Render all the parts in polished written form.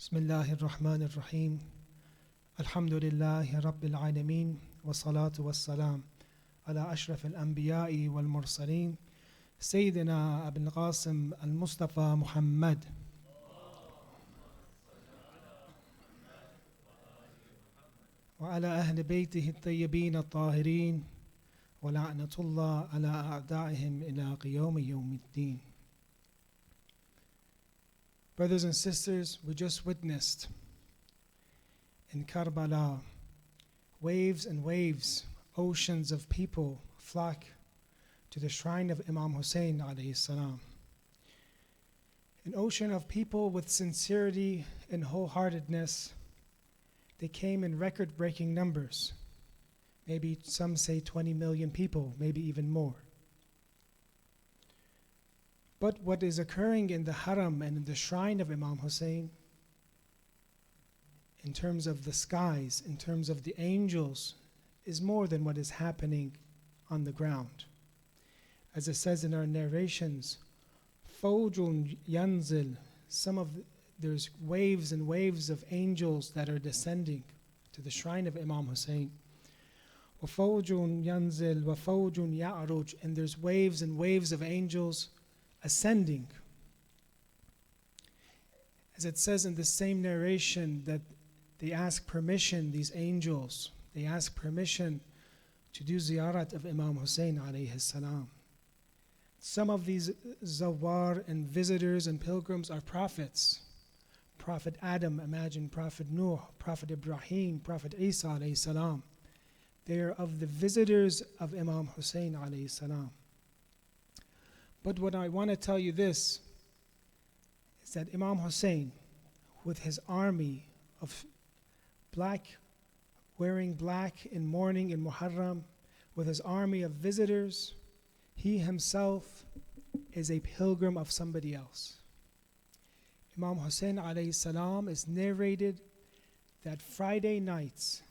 بسم الله الرحمن الرحيم الحمد لله رب العالمين والصلاة والسلام على أشرف الأنبياء والمرسلين سيدنا أبي القاسم المصطفى محمد وعلى أهل بيته الطيبين الطاهرين ولعنة الله على أعدائهم إلى قيام يوم الدين. Brothers and sisters, we just witnessed in Karbala waves and waves, oceans of people flock to the shrine of Imam Hasan alayhi salam. An ocean of people with sincerity and wholeheartedness. They came in record-breaking numbers. Maybe some say 20 million people, maybe even more. But what is occurring in the haram and in the shrine of Imam Hasan, in terms of the skies, in terms of the angels, is more than what is happening on the ground. As it says in our narrations, فَوْجٌ يَنْزِلْ, there's waves and waves of angels that are descending to the shrine of Imam Hasan. وَفَوْجٌ يَنْزِلْ وَفَوْجٌ يَعْرُجْ, and there's waves and waves of angels ascending. As it says in the same narration that they ask permission, these angels, they ask permission to do ziyarat of Imam Hasan alayhi salam. Some of these zawar and visitors and pilgrims are prophets. Prophet Adam, imagine Prophet Nuh, Prophet Ibrahim, Prophet Isa alayhi salam. They are of the visitors of Imam Hasan alayhi salam. But what I want to tell you this is that Imam Hasan, with his army of wearing black in mourning in Muharram, with his army of visitors, he himself is a pilgrim of somebody else. Imam Hasan alayhi salam is narrated that Friday nights,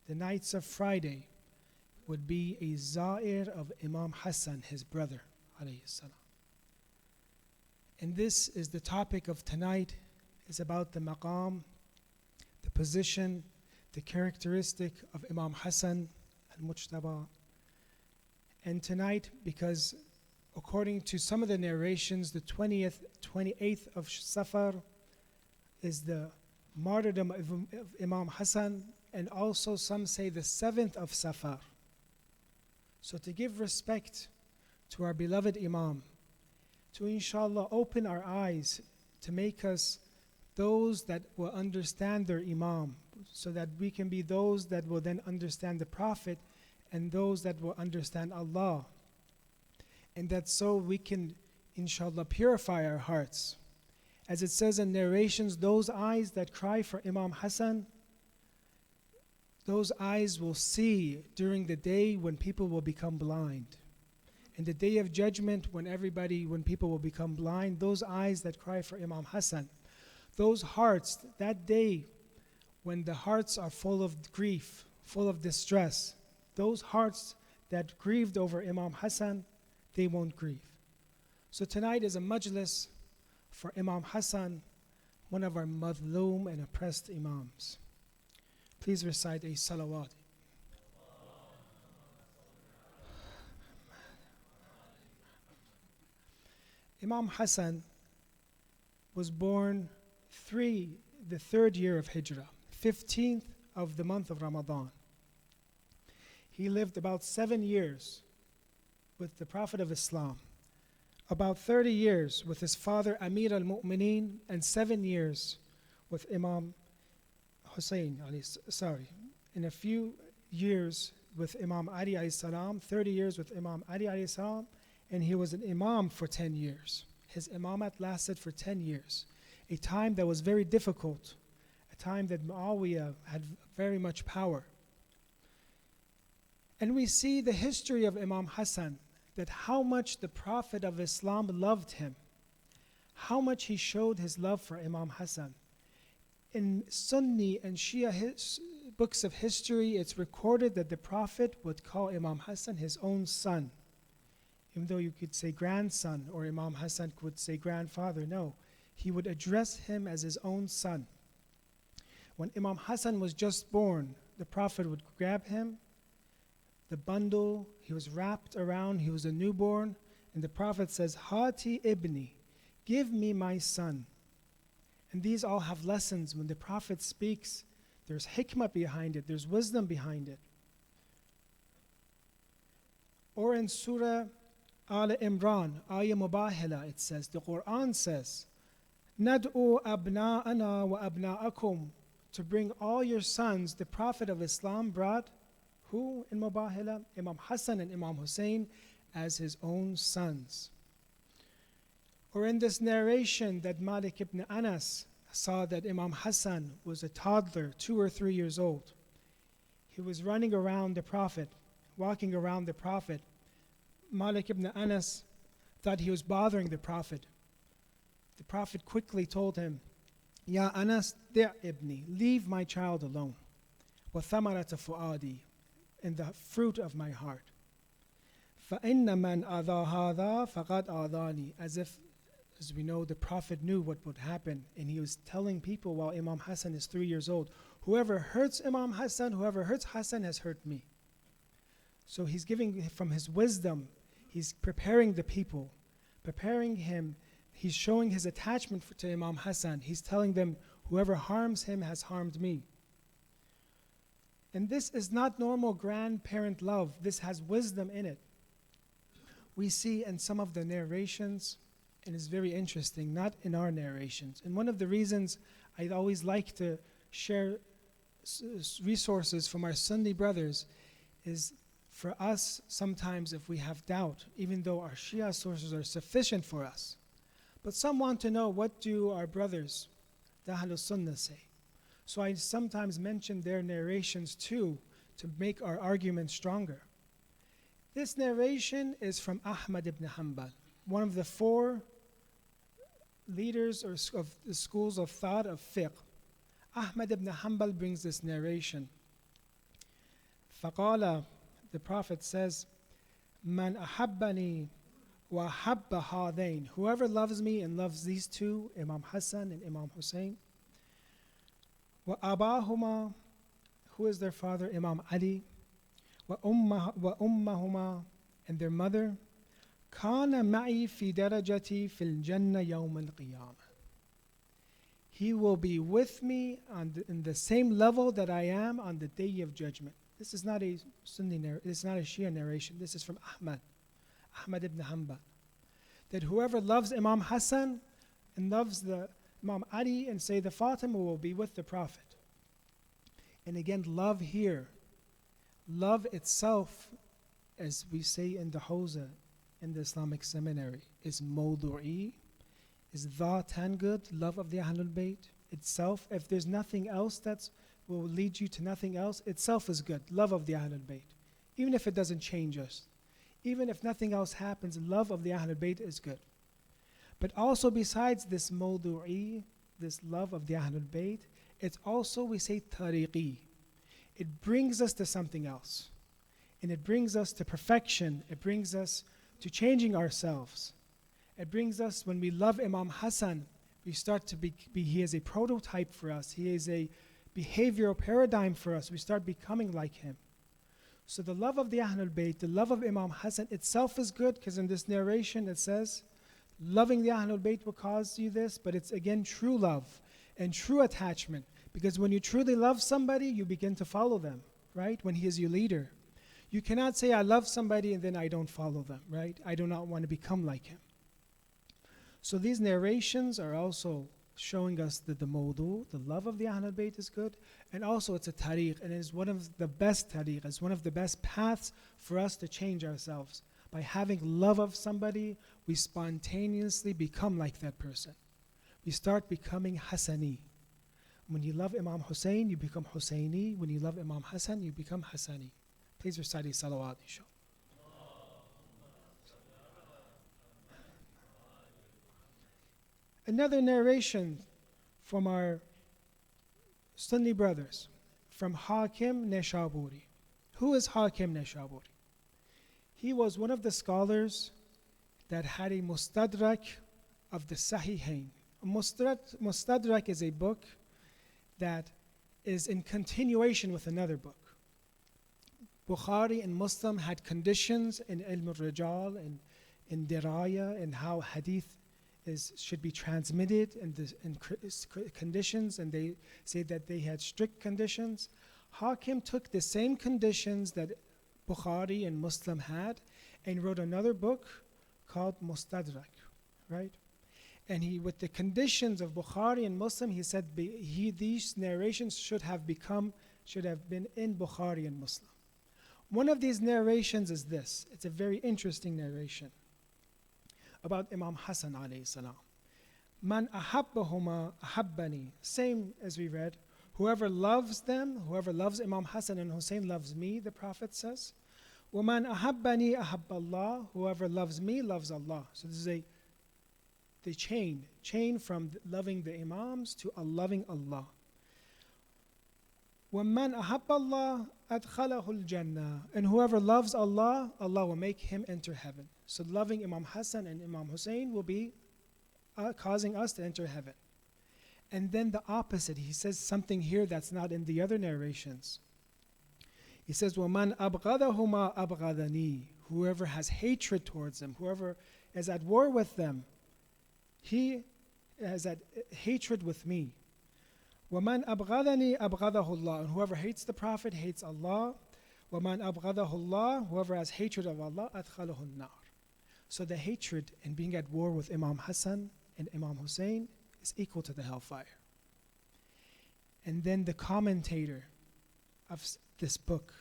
the nights of Friday, would be a za'ir of Imam Hassan, his brother alayhi salam. And this is the topic of tonight, is about the maqam, the position, the characteristic of Imam Hassan al-Mujtaba. And tonight, because according to some of the narrations, the 28th of Safar is the martyrdom of Imam Hassan, and also some say the 7th of Safar. So to give respect to our beloved Imam, to inshallah open our eyes, to make us those that will understand their Imam, so that we can be those that will then understand the Prophet and those that will understand Allah. And that so we can inshallah purify our hearts. As it says in narrations, those eyes that cry for Imam Hassan, those eyes will see during the day when people will become blind. In the day of judgment, when people will become blind, those eyes that cry for Imam Hassan, those hearts, that day when the hearts are full of grief, full of distress, those hearts that grieved over Imam Hassan, they won't grieve. So tonight is a majlis for Imam Hassan, one of our madloom and oppressed imams. Please recite a salawat. Imam Hassan was born the third year of Hijrah, 15th of the month of Ramadan. He lived about 7 years with the Prophet of Islam, about 30 years with his father Amir al-Mu'mineen, and 7 years with Imam Hussein, in a few years with Imam Ali alayhi salam, 30 years with Imam Ali alayhi salam, and he was an imam for 10 years. His imamat lasted for 10 years, a time that was very difficult, a time that Muawiyah had very much power. And we see the history of Imam Hassan, that how much the Prophet of Islam loved him, how much he showed his love for Imam Hassan. In Sunni and Shia books of history, it's recorded that the Prophet would call Imam Hassan his own son. Even though you could say grandson, or Imam Hassan could say grandfather, no. He would address him as his own son. When Imam Hassan was just born, the Prophet would grab him, the bundle, he was wrapped around, he was a newborn, and the Prophet says, Hati ibni, give me my son. And these all have lessons. When the Prophet speaks, there's hikmah behind it, there's wisdom behind it. Or in Surah Al Imran, Ayah Mubahila, it says, the Quran says, Nad'u abna'ana wa abna'akum, to bring all your sons. The Prophet of Islam brought who in Mubahila? Imam Hassan and Imam Hussein as his own sons. Or in this narration that Malik ibn Anas saw that Imam Hassan was a toddler, 2 or 3 years old. He was running around the Prophet, walking around the Prophet. Malik ibn Anas thought he was bothering the Prophet. The Prophet quickly told him, Ya Anas, di' ibni, leave my child alone. Wa thamarata fu'adi, and the fruit of my heart. فَإِنَّ مَنْ أَذَا هَذَا فَقَدْ أَذَانِي. As we know, the Prophet knew what would happen, and he was telling people while Imam Hassan is 3 years old, whoever hurts Imam Hassan, whoever hurts Hassan has hurt me. So he's giving from his wisdom, he's preparing the people, preparing him. He's showing his attachment to Imam Hassan. He's telling them, whoever harms him has harmed me. And this is not normal grandparent love. This has wisdom in it. We see in some of the narrations, and it's very interesting, not in our narrations. And one of the reasons I'd always like to share resources from our Sunni brothers is for us, sometimes if we have doubt, even though our Shia sources are sufficient for us, but some want to know, what do our brothers, the Ahlul Sunnah, say? So I sometimes mention their narrations too, to make our argument stronger. This narration is from Ahmad ibn Hanbal, one of the 4 leaders of the schools of thought of fiqh. Ahmad ibn Hanbal brings this narration. فَقَالَ, the Prophet says, مَنْ أَحَبَّنِي وَأَحَبَّ هَذَيْنِ, whoever loves me and loves these 2, Imam Hassan and Imam Hussein, وَأَبَاهُمَا, who is their father? Imam Ali, وَأُمَّهُمَا, and their mother, كَانَ مَعِي فِي دَرَجَتِي فِي الْجَنَّةِ يَوْمَ الْقِيَامَةِ, he will be with me in the same level that I am on the day of judgment. This is not a Sunni narration, this is not a Shia narration, this is from Ahmad ibn Hanbal, that whoever loves Imam Hassan and loves the Imam Ali and say the Fatima will be with the Prophet. And again, love here, love itself, as we say in the Hawza, in the Islamic seminary, is mawdu'i, is dhatan good, love of the Ahlul Bayt itself. If there's nothing else that will lead you to nothing else, itself is good, love of the Ahlul Bayt. Even if it doesn't change us, even if nothing else happens, love of the Ahlul Bayt is good. But also besides this mawdu'i, this love of the Ahlul Bayt, it's also, we say, tariqi. It brings us to something else. And it brings us to perfection. It brings us to changing ourselves. It brings us, when we love Imam Hassan, we start to be he is a prototype for us. He is a behavioral paradigm for us. We start becoming like him. So the love of the Ahlul Bayt, the love of Imam Hassan itself is good, because in this narration it says, loving the Ahlul Bayt will cause you this, but it's again true love and true attachment. Because when you truly love somebody, you begin to follow them, right? When he is your leader. You cannot say, I love somebody and then I don't follow them, right? I do not want to become like him. So these narrations are also showing us that the mawdu, the love of the Ahlul Bayt is good, and also it's a tariq, and it is one of the best tariq, it's one of the best paths for us to change ourselves. By having love of somebody, we spontaneously become like that person. We start becoming Hassani. When you love Imam Hussein, you become Husseini. When you love Imam Hassan, you become Hassani. Please recite a salawat, inshallah. Another narration from our Sunni brothers, from Hakim Neshaburi. Who is Hakim Neshaburi? He was one of the scholars that had a mustadrak of the Sahihain. A mustadrak is a book that is in continuation with another book. Bukhari and Muslim had conditions in Ilm al-Rijal and in Diraya and how hadith should be transmitted and conditions, and they say that they had strict conditions. Hakim took the same conditions that Bukhari and Muslim had and wrote another book called Mustadrak, right? And he, with the conditions of Bukhari and Muslim, he said these narrations should have been in Bukhari and Muslim. One of these narrations is this. It's a very interesting narration about Imam Hassan alayhi salam. Man ahabbahuma ahabbani. Same as we read. Whoever loves them, whoever loves Imam Hassan and Hussein loves me, the Prophet says. وَمَنْ أَحَبَّنِي أَحَبَّ اللَّهِ. Whoever loves me loves Allah. So this is the chain from loving the Imams to loving Allah. وَمَنْ أَحَبَّ اللَّهِ أَدْخَلَهُ الْجَنَّةِ. And whoever loves Allah, Allah will make him enter heaven. So loving Imam Hassan and Imam Hussein will be causing us to enter heaven. And then the opposite, he says something here that's not in the other narrations. He says, وَمَنْ أَبْغَضَهُمَا أَبْغَضَنِي. Whoever has hatred towards them, whoever is at war with them, he has that hatred with me. وَمَنْ أَبْغَضَنِي أَبْغَضَهُ اللَّهُ. And whoever hates the Prophet hates Allah. وَمَنْ أَبْغَضَهُ اللَّهُ. Whoever has hatred of Allah, أَدْخَلَهُ النَّارِ. So the hatred and being at war with Imam Hassan and Imam Hussein is equal to the hellfire. And then the commentator of this book,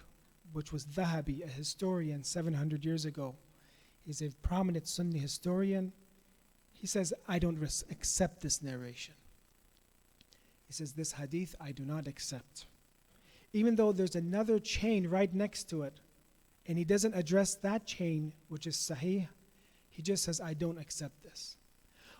which was Dhahabi, a historian 700 years ago, he's a prominent Sunni historian. He says, I don't accept this narration. He says, this hadith I do not accept. Even though there's another chain right next to it, and he doesn't address that chain, which is sahih, he just says, I don't accept this.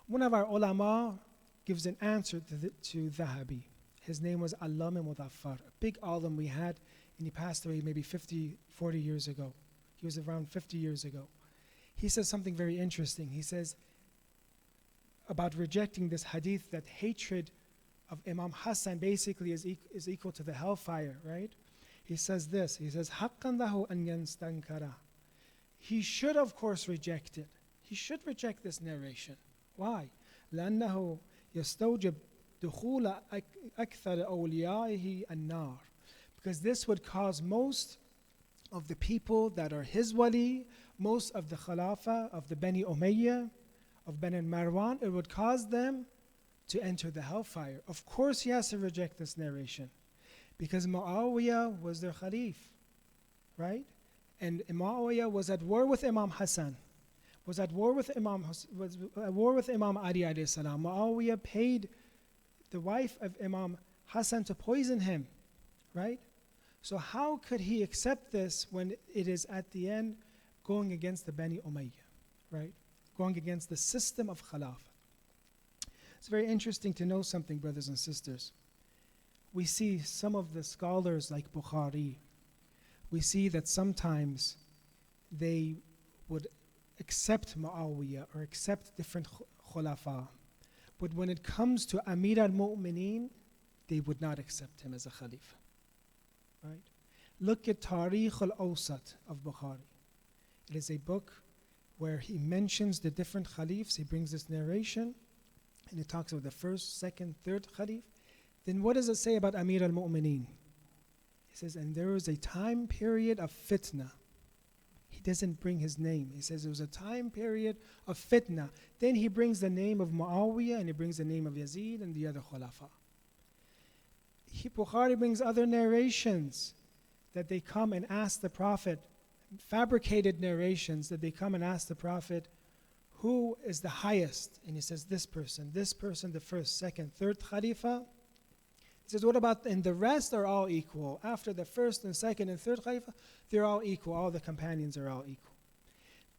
One of our ulama gives an answer to Dhahabi. His name was Allama Mudaffar, a big alim we had, and he passed away maybe 40 years ago. He was around 50 years ago. He says something very interesting. He says about rejecting this hadith that hatred of Imam Hassan basically is equal to the hellfire, right? He says this. He says, حَقًّا لَهُ أَنْ يَنْسْتَنْكَرَ. He should, of course, reject it. He should reject this narration. Why? لأنه يستوجب دخول أكثر أوليائه النار. Because this would cause most of the people that are his wali, most of the Khalifa of the Bani Umayyah, of Bani Marwan, it would cause them to enter the hellfire. Of course he has to reject this narration. Because Muawiyah was their Khalif, right? And Muawiyah was at war with Imam Hassan, was at war with Imam Ali alayhi salam. Muawiyah paid the wife of Imam Hassan to poison him, right? So how could he accept this when it is at the end going against the Bani Umayyah, right? Going against the system of Khilafah. It's very interesting to know something, brothers and sisters. We see some of the scholars like Bukhari, we see that sometimes they would accept Muawiyah or accept different khulafa. But when it comes to Amir al-Mu'mineen, they would not accept him as a Khalifa. Right? Look at Tarikh al-Awsat of Bukhari. It is a book where he mentions the different Khalifs. He brings this narration and he talks about the first, second, third Khalif. Then what does it say about Amir al-Mu'mineen? He says, and there was a time period of fitna. He doesn't bring his name. He says it was a time period of fitna. Then he brings the name of Muawiyah and he brings the name of Yazid and the other khulafa. Bukhari brings other narrations that they come and ask the Prophet, fabricated narrations that they come and ask the Prophet, who is the highest? And he says, this person, the first, second, third Khalifa. He says, what about, and the rest are all equal. After the first and second and third Khalifa, they're all equal. All the companions are all equal.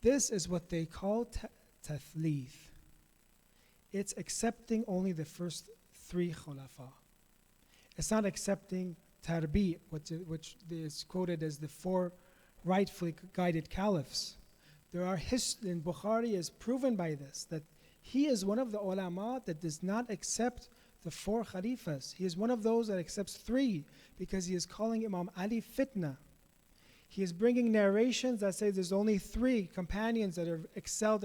This is what they call tathlith. It's accepting only the first three khulafa. It's not accepting tarbi', which is quoted as the four rightfully guided caliphs. There are in Bukhari is proven by this, that he is one of the ulama that does not accept the 4 Khalifas. He is one of those that accepts 3 because he is calling Imam Ali fitna. He is bringing narrations that say there's only 3 companions that are excelled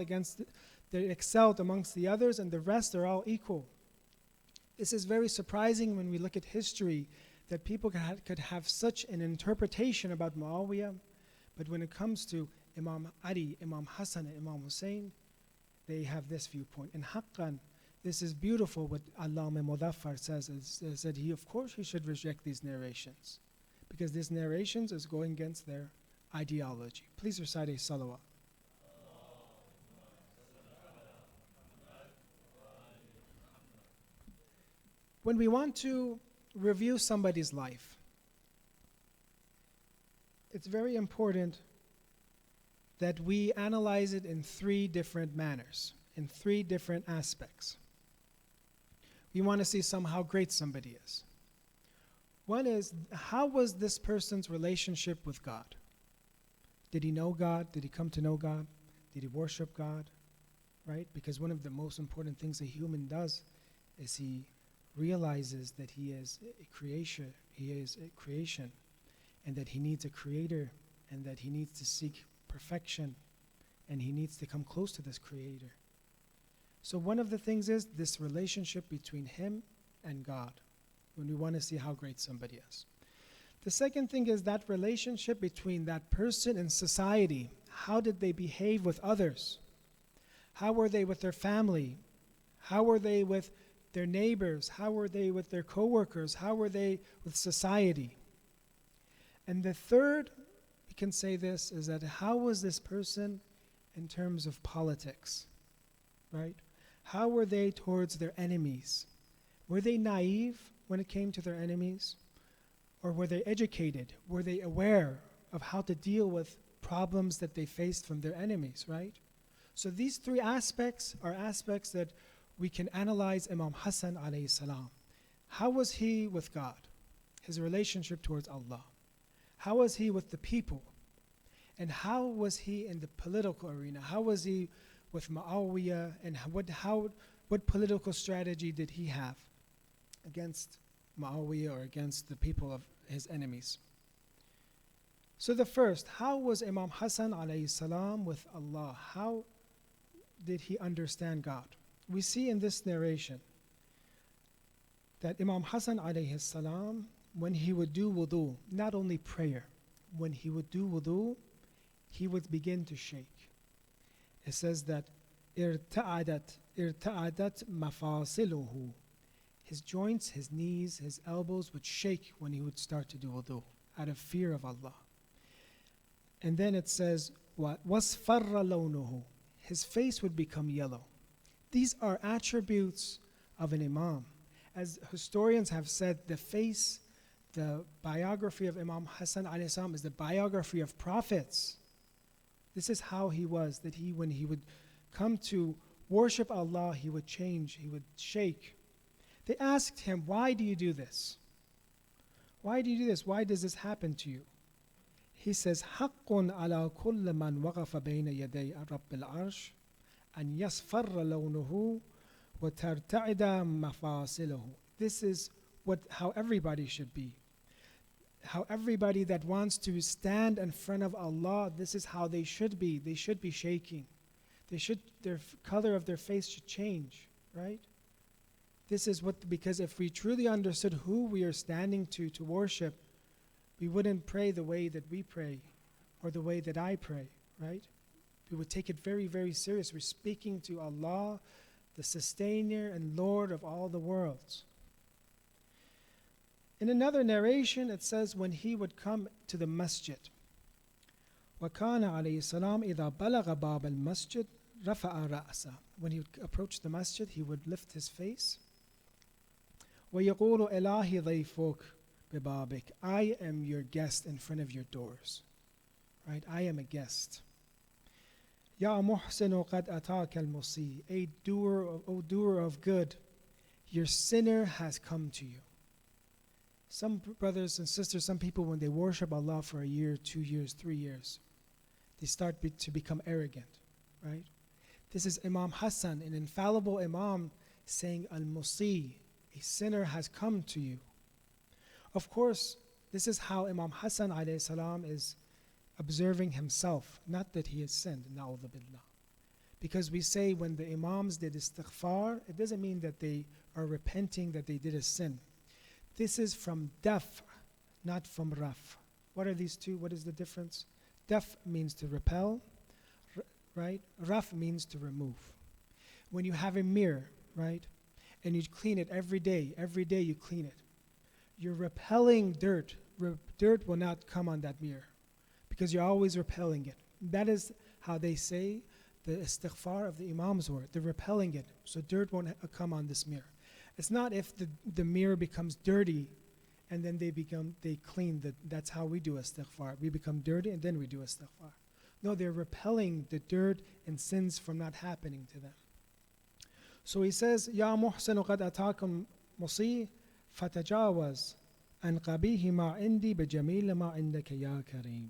amongst the others, and the rest are all equal. This is very surprising when we look at history, that people could have such an interpretation about Muawiyah, but when it comes to Imam Ali, Imam Hassan, and Imam Hussein, they have this viewpoint. And haqqan, this is beautiful what Allama Mudaffar says, is that of course he should reject these narrations, because these narrations is going against their ideology. Please recite a salawat. When we want to review somebody's life, it's very important that we analyze it in 3 different manners, in 3 different aspects. We want to see how great somebody is. One is, how was this person's relationship with God? Did he know God? Did he come to know God? Did he worship God? Right? Because one of the most important things a human does is he realizes that he is a creation, and that he needs a creator, and that he needs to seek perfection, and he needs to come close to this creator. So one of the things is this relationship between him and God, when we want to see how great somebody is. The second thing is that relationship between that person and society. How did they behave with others? How were they with their family? How were they with their neighbors? How were they with their coworkers? How were they with society? And the third, we can say this, is that how was this person in terms of politics, right? How were they towards their enemies? Were they naive when it came to their enemies? Or were they educated? Were they aware of how to deal with problems that they faced from their enemies, right? So these 3 aspects are aspects that we can analyze Imam Hassan alayhi salam. How was he with God? His relationship towards Allah. How was he with the people? And how was he in the political arena? How was he with Muawiyah? And what political strategy did he have against Muawiyah or against the people of his enemies? So the first, how was Imam Hassan alayhi salam with Allah? How did he understand God? We see in this narration that Imam Hassan alayhi salam, when he would do wudu, not only prayer, when he would do wudu, he would begin to shake. It says that irta'adat mafasiluhu. His joints, his knees, his elbows would shake when he would start to do wudu out of fear of Allah. And then it says, wasfarra lawnuhu. His face would become yellow. These are attributes of an imam. As historians have said, the face, the biography of Imam Hassan alayhi salam is the biography of prophets. This is how he was, that when he would come to worship Allah, he would change, he would shake. They asked him, why do you do this? Why do you do this? Why does this happen to you? He says, حَقٌّ عَلَى كُلِّ مَنْ وَقَفَ بَيْنَ يَدَيْ رَبِّ الْعَرْشِ أَنْ يَصْفَرَّ لَوْنُهُ وَتَرْتَعِدَ مَفَاصِلُهُ. This is how everybody should be. How everybody that wants to stand in front of Allah, this is how they should be. They should be shaking. Their color of their face should change, right? This is because if we truly understood who we are standing to worship, we wouldn't pray the way that we pray or the way that I pray, right? We would take it very, very serious. We're speaking to Allah, the sustainer and Lord of all the worlds. In another narration, it says when he would come to the masjid, وَكَانَ عَلَيْهِ السَّلَامُ إِذَا بَلَغَ بَابَ الْمَسْجِدِ رَفَعَ رَأْسَهُ. When he would approach the masjid, he would lift his face. وَيَقُولُ إِلَهِ ضَيْفُكَ بِبَابِكَ. I am your guest in front of your doors. Right? I am a guest. يَا مُحْسِنُ قَدْ أَتَاكَ الْمُسِيءُ. O doer of good, your sinner has come to you. Some brothers and sisters, some people, when they worship Allah for a year, 2 years, 3 years, they start to become arrogant, right? This is Imam Hassan, an infallible Imam, saying Al-Musi, a sinner has come to you. Of course, this is how Imam Hassan alayhi salam is observing himself, not that he has sinned, na'udhu billah. Because we say when the Imams did istighfar, it doesn't mean that they are repenting that they did a sin. This is from daf, not from raf. What are these two? What is the difference? Daf means to repel, right? Raf means to remove. When you have a mirror, right, and you clean it every day you clean it, you're repelling dirt. Dirt will not come on that mirror because you're always repelling it. That is how they say the istighfar of the Imams were. They're repelling it, so dirt won't come on this mirror. It's not if the mirror becomes dirty and then they clean. That's how we do istighfar. We become dirty and then we do istighfar. No, they're repelling the dirt and sins from not happening to them. So he says, Ya muhsinu qad atakum musi fatajawaz an qabihi ma indi bijamil ma indaka ya kareem.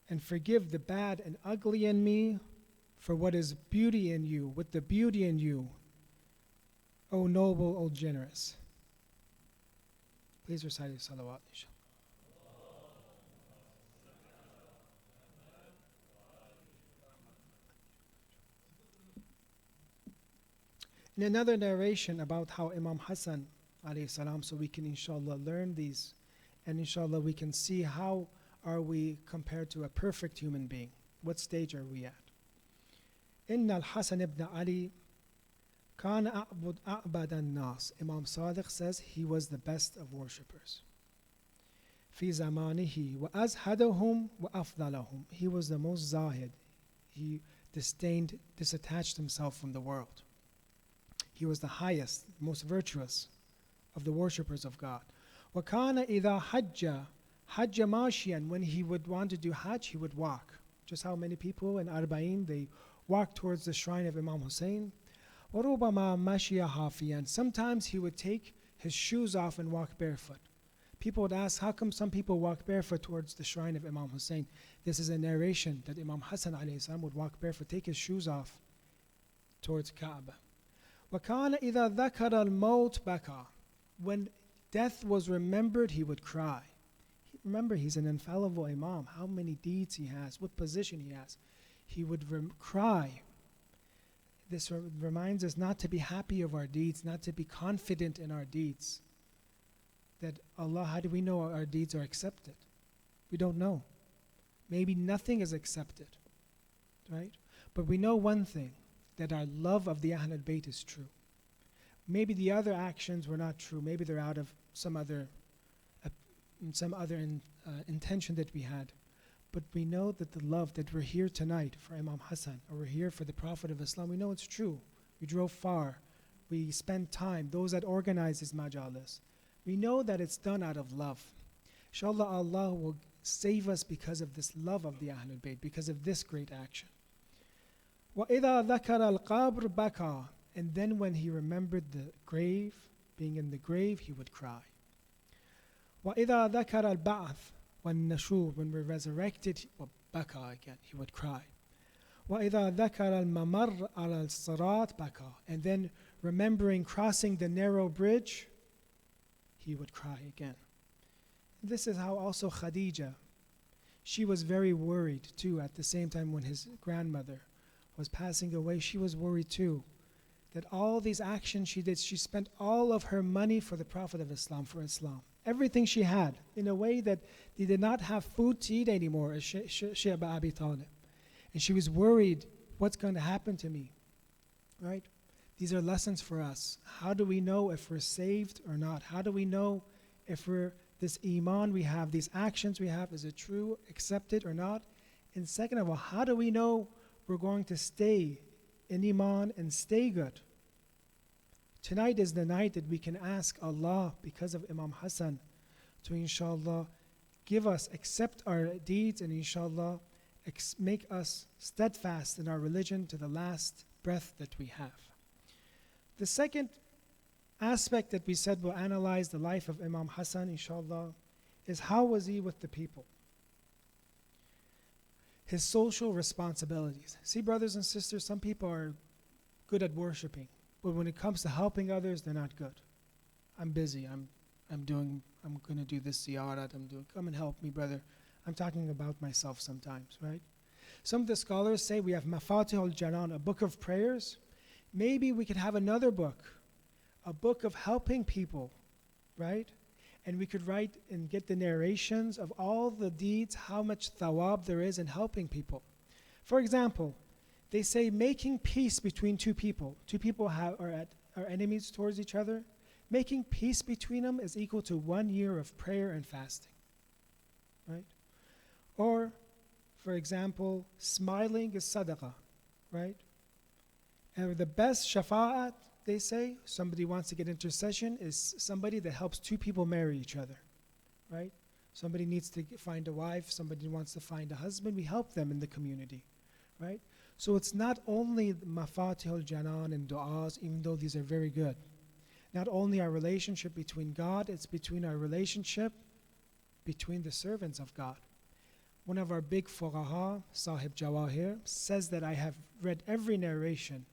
And forgive the bad and ugly in me for what is beauty in you, with the beauty in you, O noble, O generous. Please recite your salawat, inshallah. In another narration about how Imam Hassan alayhi salam, so we can inshallah learn these, and inshallah we can see how are we compared to a perfect human being. What stage are we at? Inna al-Hasan ibn Ali kana a'bad an-nas. Imam Sadiq says he was the best of worshippers. Fi zamanihi wa azhadahum wa afdalahum. He was the most zahid. He disattached himself from the world. He was the highest, most virtuous of the worshippers of God. Wa kana idha hajja mashiyan. When he would want to do hajj, he would walk. Just how many people in Arba'in, they walk towards the shrine of Imam Hussein. وَرُبَمَا مَشِيَ حَافِيًا. Sometimes he would take his shoes off and walk barefoot. People would ask, how come some people walk barefoot towards the shrine of Imam Hussein? This is a narration that Imam Hassan alayhi salam would walk barefoot, take his shoes off towards Kaaba. وَكَانَ إِذَا ذَكَرَ الْمَوْتِ بَكَى. When death was remembered, he would cry. Remember, he's an infallible Imam. How many deeds he has, what position he has. He would cry. This reminds us not to be happy of our deeds, not to be confident in our deeds. That Allah, how do we know our deeds are accepted? We don't know. Maybe nothing is accepted, right? But we know one thing, that our love of the Ahlul Bayt is true. Maybe the other actions were not true. Maybe they're out of some other intention that we had. But we know that the love that we're here tonight for Imam Hassan, or we're here for the Prophet of Islam, we know it's true. We drove far. We spent time. Those that organize these majalis, we know that it's done out of love. Inshallah, Allah will save us because of this love of the Ahlul Bayt, because of this great action. وَإِذَا ذَكَرَ الْقَبْرَ بَكَى. And then when he remembered the grave, being in the grave, he would cry. وَإِذَا ذَكَرَ الْبَعْثِ وَالنَّشُورِ. When we're resurrected, بَكَى again, he would cry. وَإِذَا ذَكَرَ الْمَمَرَّ عَلَى الصِّرَاطِ بَكَى. And then remembering crossing the narrow bridge, he would cry again. This is how also Khadija, she was very worried too at the same time when his grandmother was passing away. She was worried too that all these actions she did, she spent all of her money for the Prophet of Islam, for Islam. Everything she had, in a way that they did not have food to eat anymore, as Shaybah Abi Talib. And she was worried, what's going to happen to me? Right? These are lessons for us. How do we know if we're saved or not? How do we know if this iman we have, these actions we have, is it true, accepted or not? And second of all, how do we know we're going to stay in iman and stay good? Tonight is the night that we can ask Allah, because of Imam Hassan, to inshallah give us, accept our deeds, and inshallah make us steadfast in our religion to the last breath that we have. The second aspect that we said we'll analyze the life of Imam Hassan, inshallah, is how was he with the people? His social responsibilities. See, brothers and sisters, some people are good at worshiping. but when it comes to helping others, they're not good. I'm busy. I'm going to do this ziyarat. Come and help me, brother. I'm talking about myself sometimes, right? Some of the scholars say we have Mafatih al-Janan, a book of prayers. Maybe we could have another book, a book of helping people, right? And we could write and get the narrations of all the deeds, how much thawab there is in helping people. For example, they say making peace between two people. Two people are enemies towards each other. Making peace between them is equal to 1 year of prayer and fasting, right? Or, for example, smiling is sadaqah, right? And the best shafa'at, they say, somebody wants to get intercession, is somebody that helps two people marry each other, right? Somebody needs to find a wife, somebody wants to find a husband, we help them in the community, right? So it's not only mafatihul janan and du'as, even though these are very good. Not only our relationship between God, it's between our relationship between the servants of God. One of our big fuqaha, Sahib Jawahir, says that I have read every narration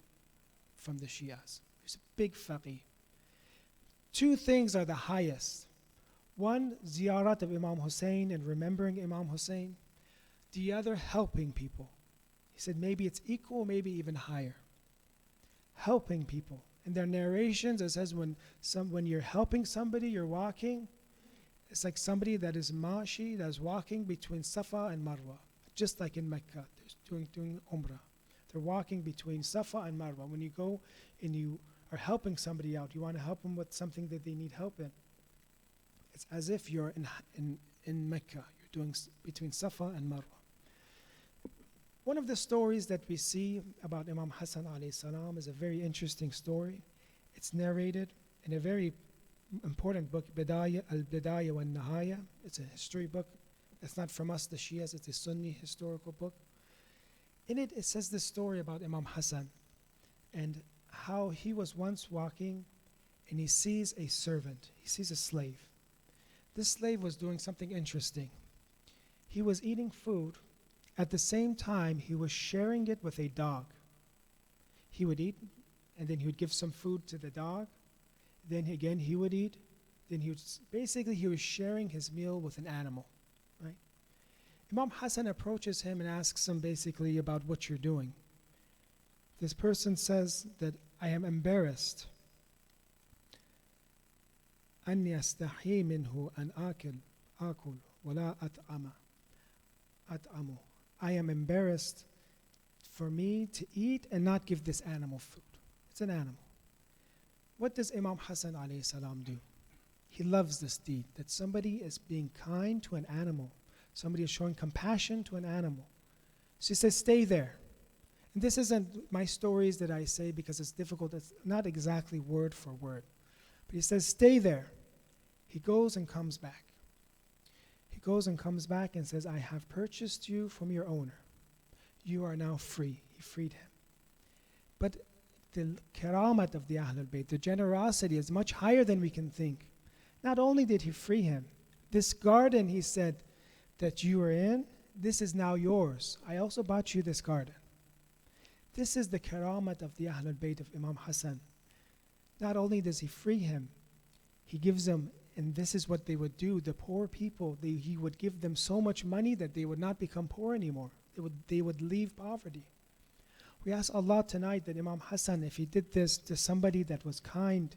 from the Shias. He's a big faqih. Two things are the highest. One, ziyarat of Imam Hussein and remembering Imam Hussein. The other, helping people. He said maybe it's equal, maybe even higher. Helping people. In their narrations, it says when you're helping somebody, you're walking, it's like somebody that is mashi, that is walking between Safa and Marwa. Just like in Mecca, they're doing Umrah. They're walking between Safa and Marwa. When you go and you are helping somebody out, you want to help them with something that they need help in. It's as if you're in Mecca. You're doing between Safa and Marwa. One of the stories that we see about Imam Hassan alayhi salam is a very interesting story. It's narrated in a very important book, Al-Bidayah wa Nihaya. It's a history book. It's not from us, the Shias. It's a Sunni historical book. In it, it says this story about Imam Hassan and how he was once walking and he sees a servant. He sees a slave. This slave was doing something interesting. He was eating food. At the same time, he was sharing it with a dog. He would eat, and then he would give some food to the dog. Then again, he would eat. Then he was sharing his meal with an animal, right? Imam Hassan approaches him and asks him basically about what you're doing. This person says that I am embarrassed. أني أستحي منه أن آكل ولا أطعمه. I am embarrassed for me to eat and not give this animal food. It's an animal. What does Imam Hassan alayhi salam do? He loves this deed, that somebody is being kind to an animal. Somebody is showing compassion to an animal. So he says, stay there. And this isn't my stories that I say because it's difficult. It's not exactly word for word. But he says, stay there. He goes and comes back. He goes and comes back and says, I have purchased you from your owner. You are now free. He freed him. But the karamat of the Ahlul Bayt, the generosity is much higher than we can think. Not only did he free him, this garden, he said, that you are in, this is now yours. I also bought you this garden. This is the karamat of the Ahlul Bayt of Imam Hassan. Not only does he free him, he gives them, and this is what they would do, the poor people, he would give them so much money that they would not become poor anymore. They would leave poverty. We ask Allah tonight that Imam Hassan, if he did this to somebody that was kind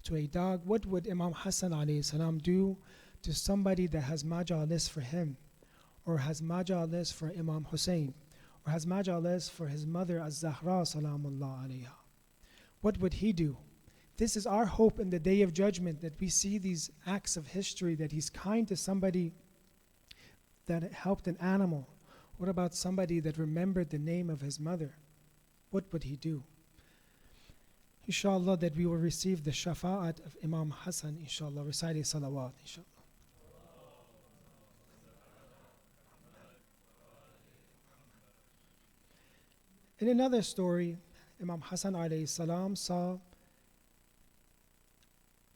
to a dog, what would Imam Hassan alayhi salam do to somebody that has majalis for him, or has majalis for Imam Hussein, or has majalis for his mother Az-Zahra salamullah alayha? What would he do? This is our hope in the Day of Judgment, that we see these acts of history, that he's kind to somebody that helped an animal. What about somebody that remembered the name of his mother? What would he do? Inshallah, that we will receive the shafa'at of Imam Hassan, inshallah, reciting salawat, inshallah. In another story, Imam Hassan alayhi salam saw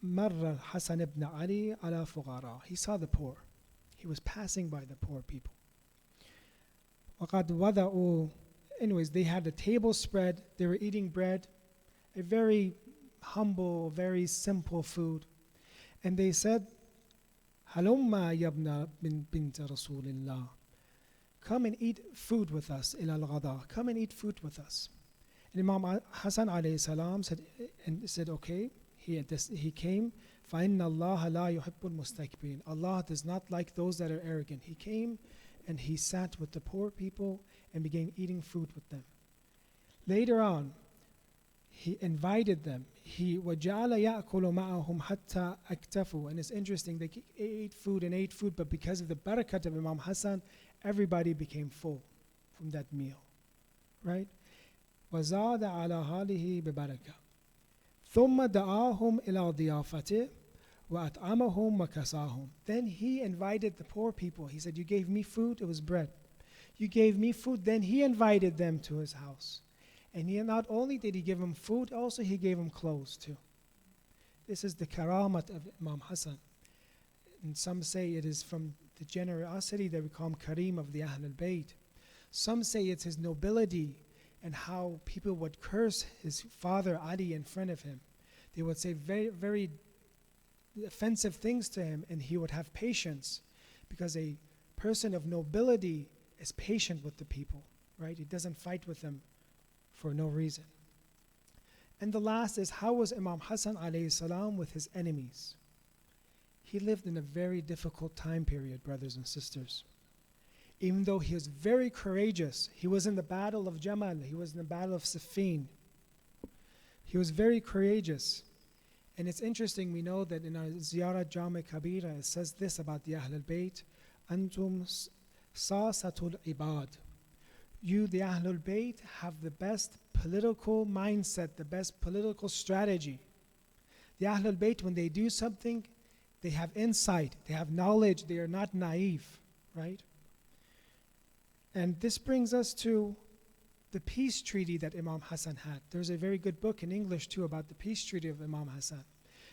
Marra Hassan ibn Ali ala fuqara. He saw the poor. He was passing by the poor people. وَقَدْ وَضَعُوا. Anyways, they had a table spread. They were eating bread. a very humble, very simple food. And they said, Halumma yabna bint Rasulillah. Come and eat food with us, ila al-ghada. Come and eat food with us. And Imam Hassan alayhi salam said, okay. He came. فَإِنَّ اللَّهَ لَا يُحِبُّ الْمُسْتَكْبِرِينَ. Allah does not like those that are arrogant. He came and he sat with the poor people and began eating food with them. Later on, he invited them. وَجَعَلَ يَأْكُلُ مَعَهُمْ حَتَّى أَكْتَفُوا. And it's interesting, they ate food, but because of the barakat of Imam Hassan, everybody became full from that meal. Right? وَزَادَ عَلَى هَذِهِ بِبَرَكَةٍ. ثُمَّ دَعَاهُمْ إِلَى ضِيَافَتِهِ وَأَطْعَمَهُمْ وَكَسَاهُمْ. Then he invited the poor people. He said, you gave me food, it was bread. You gave me food, then he invited them to his house. And he not only did he give them food, also he gave them clothes too. This is the karamat of Imam Hassan. And some say it is from the generosity that we call him Kareem of the Ahlul Bayt. Some say it's his nobility and how people would curse his father Ali in front of him. They would say very, very offensive things to him, and he would have patience, because a person of nobility is patient with the people, right? He doesn't fight with them for no reason. And the last is, how was Imam Hassan alayhi salam with his enemies? He lived in a very difficult time period, brothers and sisters. Even though he was very courageous, he was in the battle of Jamal, he was in the battle of Siffin. He was very courageous. And it's interesting, we know that in our Ziyarat Jami Kabira, it says this about the Ahlul Bayt, Antum Sasatul Ibad. You, the Ahlul Bayt, have the best political mindset, the best political strategy. The Ahlul Bayt, when they do something, they have insight, they have knowledge, they are not naive, right? And this brings us to the peace treaty that Imam Hassan had. There's a very good book in English too about the peace treaty of Imam Hassan.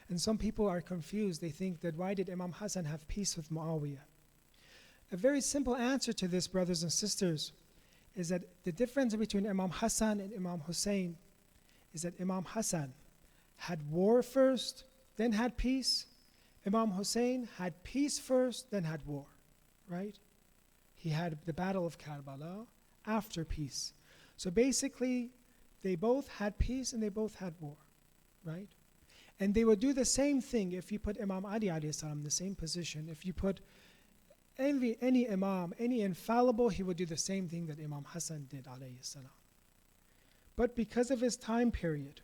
And some people are confused. They think that why did Imam Hassan have peace with Muawiyah? A very simple answer to this, brothers and sisters, is that the difference between Imam Hassan and Imam Hussein is that Imam Hassan had war first, then had peace. Imam Hussein had peace first, then had war, right? He had the Battle of Karbala after peace. So basically, they both had peace and they both had war, right? And they would do the same thing if you put Imam Ali alayhi salam in the same position. If you put any Imam, any infallible, he would do the same thing that Imam Hassan did alayhi salam. But because of his time period,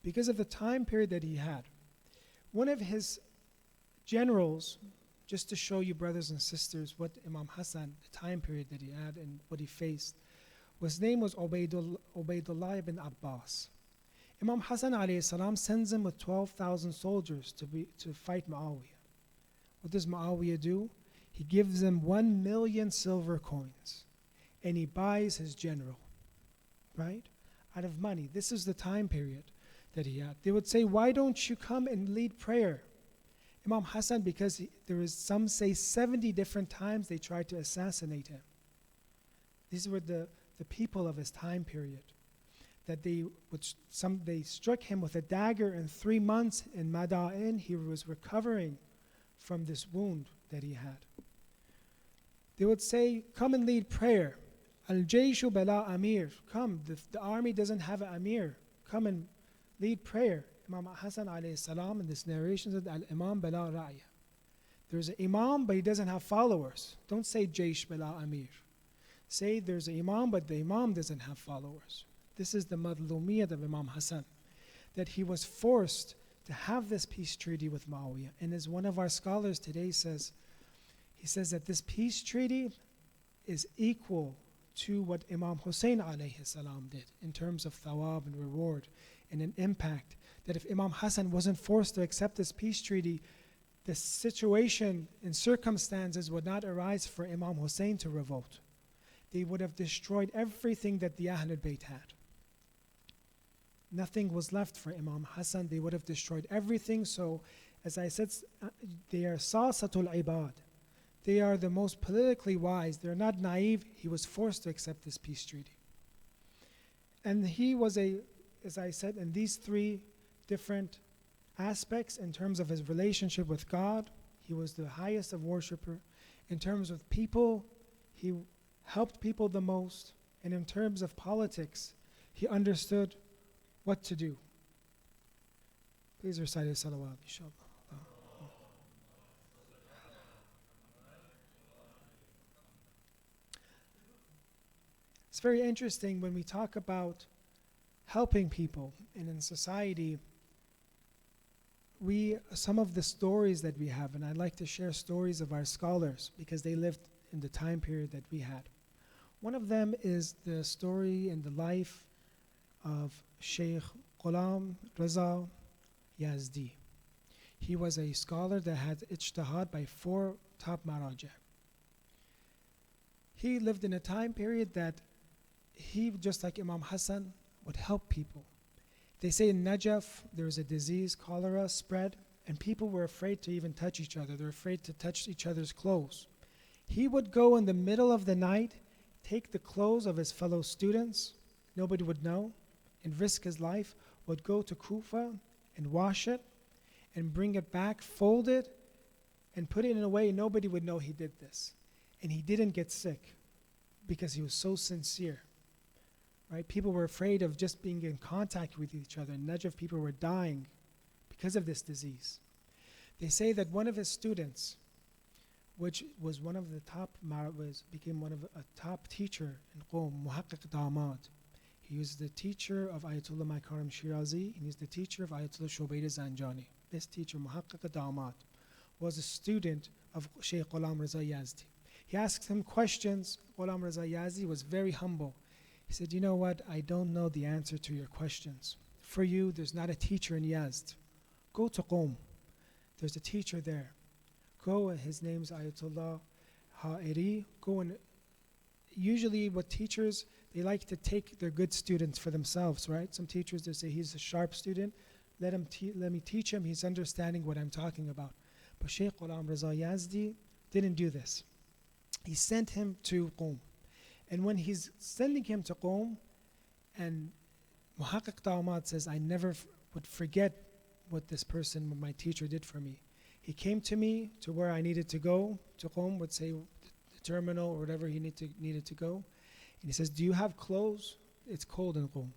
because of the time period that he had, one of his generals, just to show you, brothers and sisters, what Imam Hassan, the time period that he had and what he faced, his name was Ubaydullah ibn Abbas. Imam Hassan alayhi salam sends him with 12,000 soldiers to fight Muawiyah. What does Muawiyah do? He gives him 1 million silver coins, and he buys his general, right? Out of money. This is the time period that he had. They would say, why don't you come and lead prayer? Imam Hassan, because there is, some say 70 different times they tried to assassinate him. These were the people of his time period. That they struck him with a dagger in 3 months in Madain. He was recovering from this wound that he had. They would say, come and lead prayer. Al-Jayshu Bala Amir. Come, the army doesn't have an Amir. Come and lead prayer. Imam Hassan alayhi salam in this narration said, Al-Imam Bala Ra'ya. There's an Imam, but he doesn't have followers. Don't say Jaysh Bala Amir. Say there's an Imam, but the Imam doesn't have followers. This is the madlumiyat of Imam Hassan, that he was forced to have this peace treaty with Muawiyah. And as one of our scholars today says, he says that this peace treaty is equal to what Imam Hussein alayhi salam did in terms of thawab and reward and an impact. That if Imam Hassan wasn't forced to accept this peace treaty, the situation and circumstances would not arise for Imam Hussein to revolt. They would have destroyed everything that the Ahlul Bayt had. Nothing was left for Imam Hassan. They would have destroyed everything. So, as I said, they are sasatul ibad. They are the most politically wise. They're not naive. He was forced to accept this peace treaty. And he was a as I said, in these three different aspects. In terms of his relationship with God, he was the highest of worshiper. In terms of people, he helped people the most. And in terms of politics, he understood what to do. Please recite a salawat, inshallah. It's very interesting when we talk about helping people, and in society, some of the stories that we have, and I'd like to share stories of our scholars because they lived in the time period that we had. One of them is the story and the life of Sheikh Ghulam Raza Yazdi. He was a scholar that had ijtihad by 4 top maraja. He lived in a time period that he, just like Imam Hassan, would help people. They say in Najaf there was a disease, cholera, spread, and people were afraid to even touch each other. They were afraid to touch each other's clothes. He would go in the middle of the night, take the clothes of his fellow students, nobody would know, and risk his life, would go to Kufa and wash it and bring it back, fold it, and put it in a way nobody would know he did this. And he didn't get sick because he was so sincere. Right? People were afraid of just being in contact with each other. In Najaf, people were dying because of this disease. They say that one of his students, which was one of the top, became one of a top teacher in Qom, Muhaqqiq Damad. He was the teacher of Ayatollah Makarim Shirazi, and he's the teacher of Ayatollah Shubayr Zanjani. This teacher, Muhaqqiq Damad, was a student of Shaykh Ghulam Raza Yazdi. He asked him questions. Ghulam Raza Yazdi was very humble. He said, you know what, I don't know the answer to your questions. For you, there's not a teacher in Yazd. Go to Qom. There's a teacher there. Go, his name's Ayatollah Ha'iri. Go and usually what teachers, they like to take their good students for themselves, right? Some teachers, they say he's a sharp student. Let me teach him. He's understanding what I'm talking about. But Shaykh Ghulam Raza Yazdi didn't do this. He sent him to Qom. And when he's sending him to Qom, and Muhaqqiq Damad says, I never would forget what this person, my teacher, did for me. He came to me to where I needed to go, to Qom, would say the terminal or whatever he needed to go. And he says, do you have clothes? It's cold in Qom.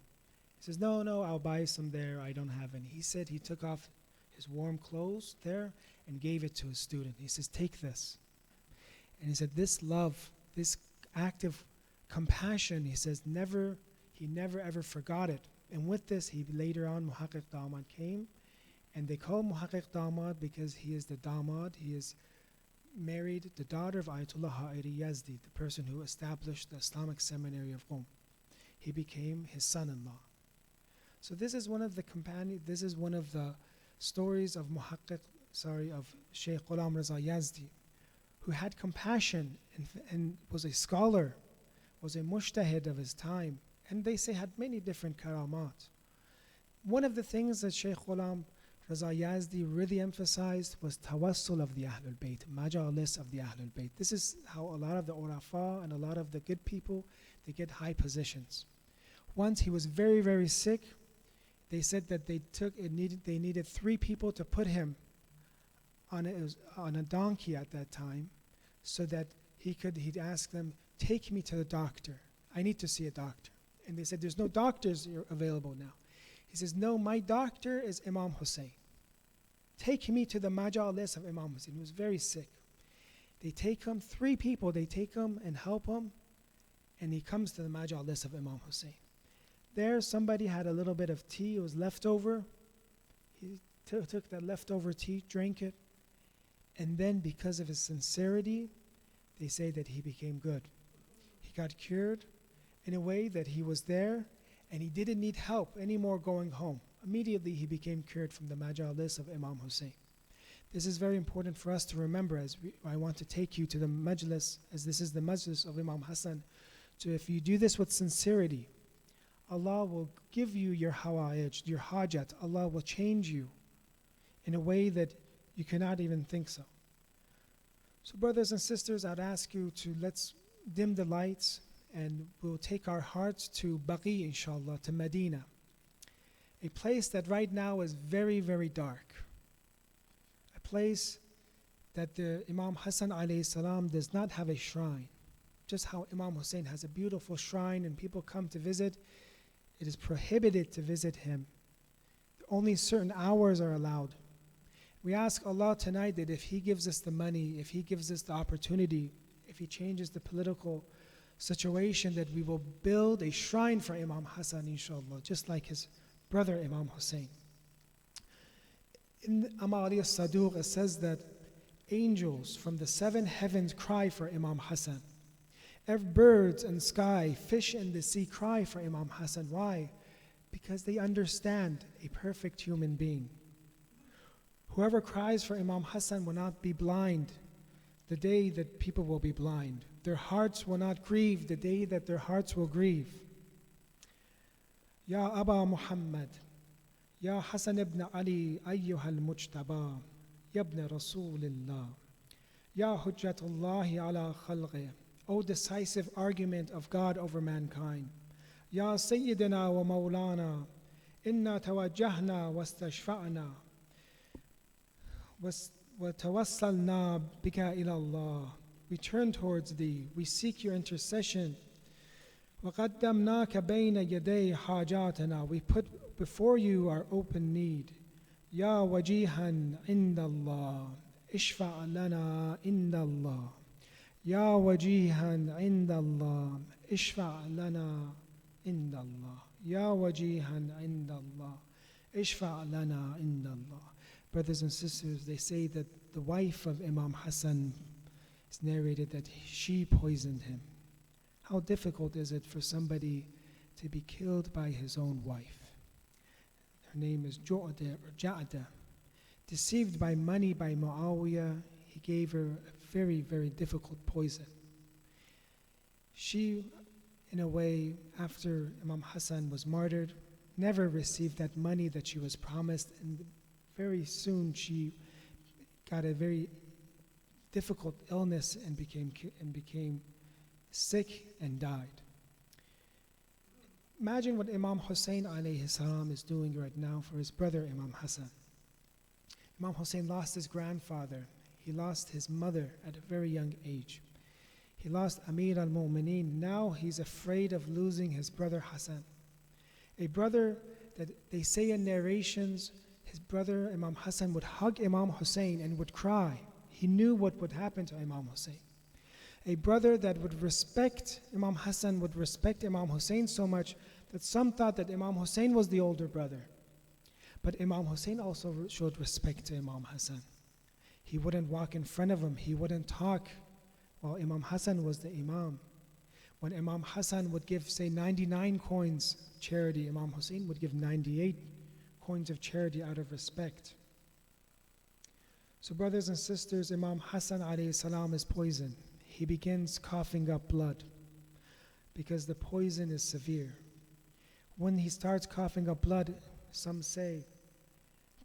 He says, no, I'll buy some there. I don't have any. He said he took off his warm clothes there and gave it to his student. He says, take this. And he said, this love, this active compassion, he says, he never ever forgot it. And with this, he later on, Muhaqqiq Damad came, and they call Muhaqqiq Damad because he is the Damad. He is married the daughter of Ayatollah Ha'iri Yazdi, the person who established the Islamic seminary of Qom. He became his son-in-law. So this is one of the stories of of Shaykh Ghulam Raza Yazdi, who had compassion and was a scholar, was a mujtahid of his time, and they say had many different karamat. One of the things that Shaykh Ghulam Raza Yazdi really emphasized was tawassul of the Ahlul Bayt, majalis of the Ahlul Bayt. This is how a lot of the urafa and a lot of the good people, they get high positions. Once he was very, very sick. They said that they needed 3 people to put him on a donkey at that time, so that he'd ask them, take me to the doctor. I need to see a doctor. And they said, there's no doctors available now. He says, no, my doctor is Imam Hussein. Take me to the majalis of Imam Hussein. He was very sick. They take him, 3 people, they take him and help him, and he comes to the majalis of Imam Hussein. There, somebody had a little bit of tea, it was left over. He took that leftover tea, drank it, and then because of his sincerity, they say that he became good. He got cured in a way that he was there, and he didn't need help anymore going home. Immediately, he became cured from the majalis of Imam Hussein. This is very important for us to remember, as I want to take you to the majlis, as this is the majlis of Imam Hassan. So if you do this with sincerity, Allah will give you your hawa'ij, your hajat. Allah will change you in a way that you cannot even think so. So brothers and sisters, I'd ask you to let's dim the lights, and we'll take our hearts to Baqi, inshallah, to Medina. a place that right now is very, very dark, a place that the Imam Hassan alayhi salam does not have a shrine. Just how Imam Hussein has a beautiful shrine and people come to visit, it is prohibited to visit him. Only certain hours are allowed. We ask Allah tonight that if He gives us the money, if He gives us the opportunity, if He changes the political situation, that we will build a shrine for Imam Hassan, inshallah, just like his brother Imam Hussein. In Amali as-Saduq, it says that angels from the 7 heavens cry for Imam Hassan. Birds in the sky, fish in the sea cry for Imam Hassan. Why? Because they understand a perfect human being. Whoever cries for Imam Hassan will not be blind the day that people will be blind. Their hearts will not grieve the day that their hearts will grieve. Ya Aba Muhammad, Ya Hassan ibn Ali, ayyuha al-mujtaba, Ya ibn Rasulillah, Ya Hujjatullahi ala khalqih, O decisive argument of God over mankind. Ya Sayyidina wa Mawlana, inna tawajjahna wastashfa'na, وَتَوَسَّلْنَا بِكَ إِلَى اللَّهِ. We turn towards Thee, we seek Your intercession. وَقَدَّمْنَاكَ بَيْنَ يَدَيْ حَاجَاتِنَا. We put before You our open need. يَا وَجِيهًا عِنْدَ اللَّهِ اشْفَعْ لَنَا عِنْدَ اللَّهِ. يَا وَجِيهًا عِنْدَ اللَّهِ اشْفَعْ لَنَا عِنْدَ اللَّهِ. يَا وَجِيهًا عِنْدَ اللَّهِ اشْفَعْ لَنَا عِنْدَ اللَّهِ. Brothers and sisters, they say that the wife of Imam Hassan is narrated that she poisoned him. How difficult is it for somebody to be killed by his own wife? Her name is Ja'da. Deceived by money by Muawiyah, he gave her a very, very difficult poison. She, in a way, after Imam Hassan was martyred, never received that money that she was promised, and very soon she got a very difficult illness and became sick and died. Imagine what Imam Hussein alayhi salam is doing right now for his brother Imam Hassan. Imam Hussein lost his grandfather. He lost his mother at a very young age. He lost Amir al-Mu'mineen. Now he's afraid of losing his brother Hassan. A brother that they say in narrations, his brother Imam Hassan would hug Imam Hussein and would cry. He knew what would happen to Imam Hussein. A brother that would respect Imam Hassan would respect Imam Hussein so much that some thought that Imam Hussein was the older brother. But Imam Hussein also showed respect to Imam Hassan. He wouldn't walk in front of him. He wouldn't talk while Imam Hassan was the Imam. When Imam Hassan would give, say, 99 coins charity, Imam Hussein would give 98 coins of charity out of respect. So brothers and sisters, Imam Hassan alayhi salam is poisoned. He begins coughing up blood because the poison is severe. When he starts coughing up blood, some say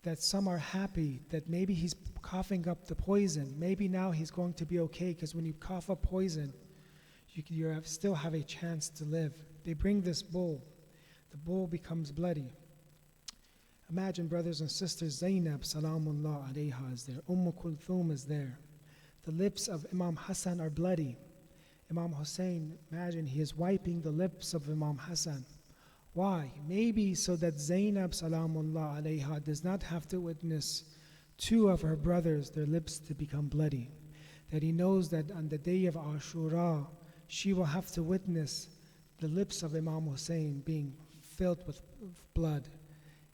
that some are happy that maybe he's coughing up the poison. Maybe now he's going to be okay, because when you cough up poison, you still have a chance to live. They bring this bowl. The bowl becomes bloody. Imagine, brothers and sisters, Zainab salamullah alayha is there. Kulthum is there. The lips of Imam Hassan are bloody. Imam Hussein, imagine, he is wiping the lips of Imam Hassan. Why? Maybe so that Zainab salamullah alayha does not have to witness 2 of her brothers, their lips to become bloody. That he knows that on the day of Ashura, she will have to witness the lips of Imam Hussein being filled with blood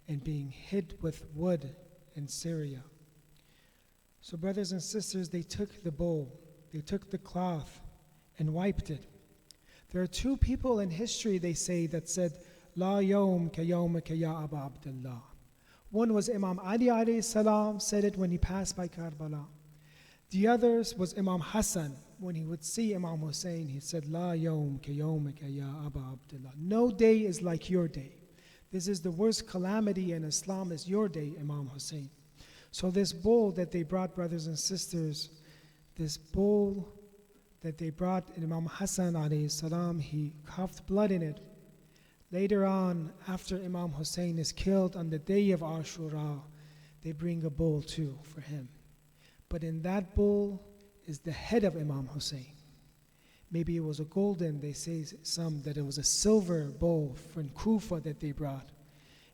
and being hid with wood in Syria. So brothers and sisters, they took the bowl, they took the cloth and wiped it. There are 2 people in history, they say, that said, La yawm ka yawmaka ya Aba Abdullah. One was Imam Ali alayhi salam, said it when he passed by Karbala. The others was Imam Hassan. When he would see Imam Hussein, he said, La yawm ka yawmaka ya Aba Abdullah. No day is like your day. This is the worst calamity in Islam, is your day, Imam Hussein. So this bowl that they brought, brothers and sisters, this bowl that they brought, Imam Hassan alayhi salam, he coughed blood in it. Later on, after Imam Hussein is killed on the day of Ashura, they bring a bull too for him. But in that bull is the head of Imam Hussein. Maybe it was a golden, they say some that it was a silver bowl from Kufa that they brought.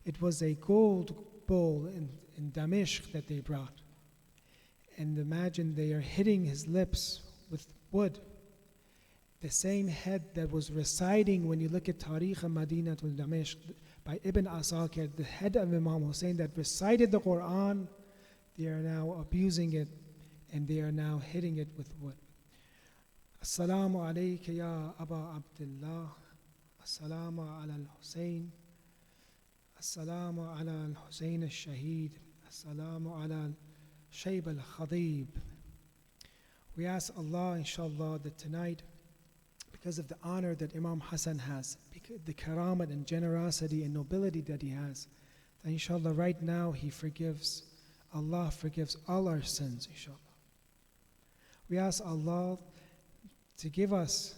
It was a gold bowl in Damashq that they brought. And imagine they are hitting his lips with wood. The same head that was reciting, when you look at Tariq Madinatul Damashq by Ibn Asakir, the head of Imam Hussein that recited the Quran, they are now abusing it and they are now hitting it with wood. Assalamu alayka ya Aba Abdullah. Assalamu ala al-Hussein. Assalamu ala al-Hussein al-Shaheed. Assalamu ala al-Shayb al-Khadib. We ask Allah, inshallah, that tonight, because of the honor that Imam Hassan has, the karamat and generosity and nobility that he has, that inshallah right now Allah forgives all our sins, inshallah. We ask Allah to give us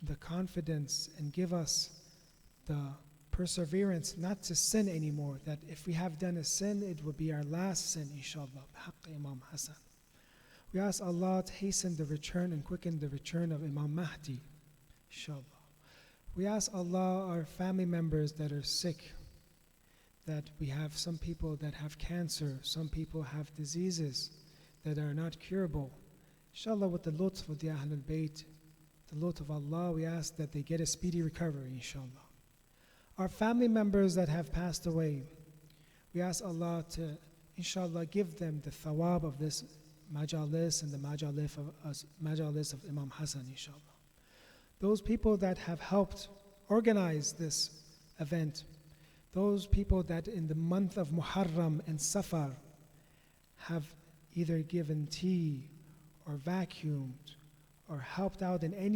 the confidence and give us the perseverance not to sin anymore, that if we have done a sin, it will be our last sin, inshallah. Bihaqq Imam Hassan. We ask Allah to hasten the return and quicken the return of Imam Mahdi, inshallah. We ask Allah, our family members that are sick, that we have some people that have cancer, some people have diseases that are not curable. Inshallah, with the lutf of the Ahlul Bayt, the lutf of Allah, we ask that they get a speedy recovery, inshallah. Our family members that have passed away, we ask Allah to, inshallah, give them the thawab of this majalis and the majalis of Imam Hassan, inshallah. Those people that have helped organize this event, those people that in the month of Muharram and Safar have either given tea or vacuumed or helped out in any